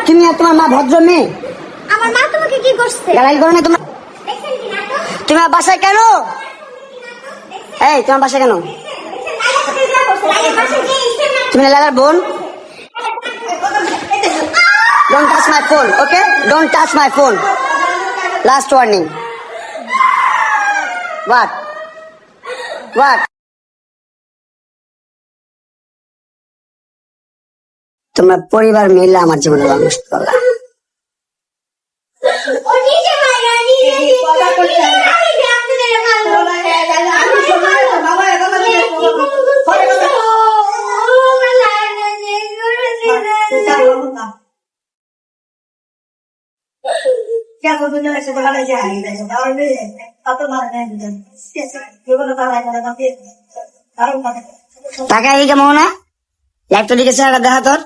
তুমি আর তোমার মা ভদ্র মেয়ে? আমার মা তোমাকে কি করছে? গালাগালি করো না তোমার? তোমার বাসায় কেন? এই তোমার বাসায় কেন? তুমি লালার বোন? Don't touch my phone, okay? Don't touch my phone. Last warning. What? What? তোমরা পরিবার মিলে আমার জীবনে নষ্ট করলা। টাকা এই কেমন না একটা লিখেছে দেখা তোর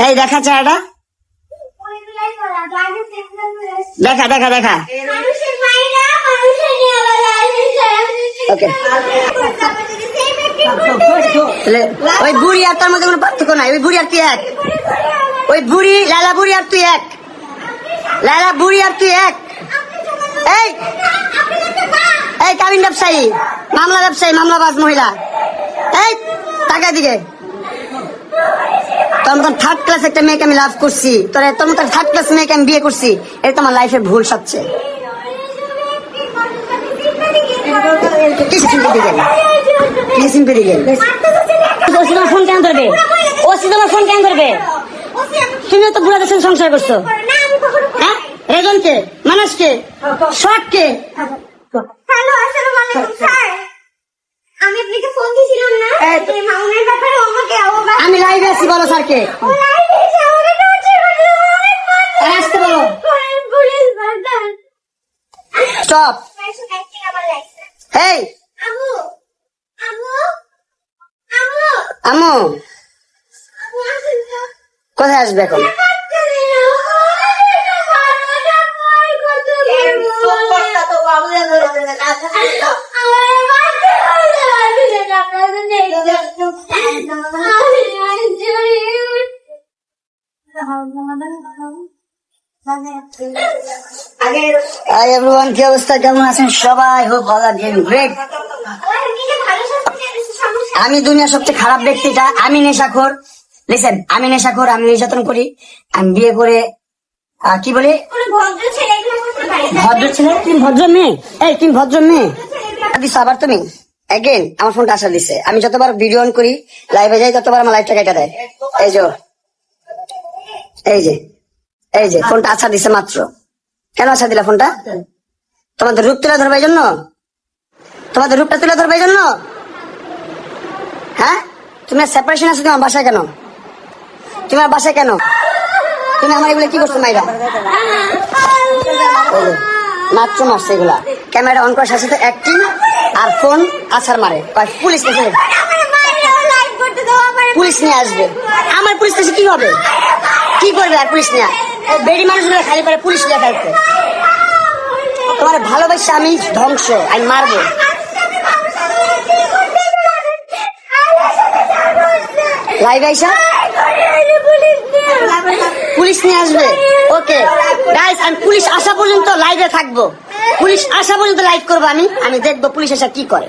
এই দেখা চাটা দেখা দেখা দেখা ওই বুড়ি আর তার মধ্যে কোনো পার্থক্য নাই। ওই বুড়ি আর তুই এক। ওই বুড়ি লালা বুড়ি আর তুই এক। লালা বুড়ি আর তুই এক। এই এই কাবিন ব্যবসায়ী মামলাবাজ মহিলা এই টাকা দিকে তোর থার্ড ক্লাস একটা মেয়েকে আমি লাভ করছি। তোর থার্ড ক্লাস মেয়েকে আমি বিয়ে করছি। এটা তোমার লাইফের ভুল সবচেয়ে। ফোন কেন ধরবে? তোমার ফোন কেন ধরবে? তুমিও তো বুড়াদের সঙ্গে সংসার করছো। হ্যাঁ রেজন কে? মানুষ কে? শর্ট কে? হ্যালো, আসসালামু আলাইকুম স্যার। আমি আপনাকে ফোন দিয়েছিলাম না এই মামুনের ব্যাপারে। আমি লাইভে আছি, বলো স্যারকে। আসতে বলো। স্টপ। এই আম্মু কোথায় আসবে এখন? Hi everyone, কি অবস্থা? কেমন আছেন সবাই? Hope all are doing great. আমি দুনিয়ার সবচেয়ে খারাপ ব্যক্তিটা। আমি নেশাখোর। লিসেন, আমি নেশাখোর, আমি নির্যাতন করি, আমি বিয়ে করে কি বলি ভদ্র ছেলে। তুমি ভদ্র মেয়ে? এই তুমি ভদ্র মেয়ে দিস আবার তুমি এগেন আমার ফোনটা আসা দিছে। আমি যতবার ভিডিও অন করি লাইভে যাই ততবার আমার লাইভটা কেটে দেয়। এই যে এই যে এই যে ফোনটা আছা দিছে মাত্র। কেন আছা দিলা ফোনটা? তোমাদের রূপ তুলে ধরবে এই জন্য? তোমাদের রূপটা তুলে ধরবে এই জন্য? হ্যাঁ তুমি সেপারেশন আছে তোমার বাসায় কেন? তোমার বাসায় কেন? তুমি আমার এগুলো কি করছো মাইরা? মাত্র মারছে এগুলা। ক্যামেরা অন করার সাথে অ্যাক্টিং আর ফোন আছাড় মারে। পুলিশ পুলিশ নিয়ে আসবে। আমার পুলিশ কাছে কি হবে? কি করবে আর পুলিশ নিয়ে? বেড়ি মানুষগুলো খালি করে পুলিশ নিয়ে থাকতে। তোমার ভালোবাসা আমি ধ্বংস, আমি মারবো। লাইভ আইসা পুলিশ নিয়ে আসবে। ওকে গাইস, আমি পুলিশ আসা পর্যন্ত লাইভে থাকবো। পুলিশ আসা পর্যন্ত লাইভ করবো। আমি দেখবো পুলিশ আসা কি করে।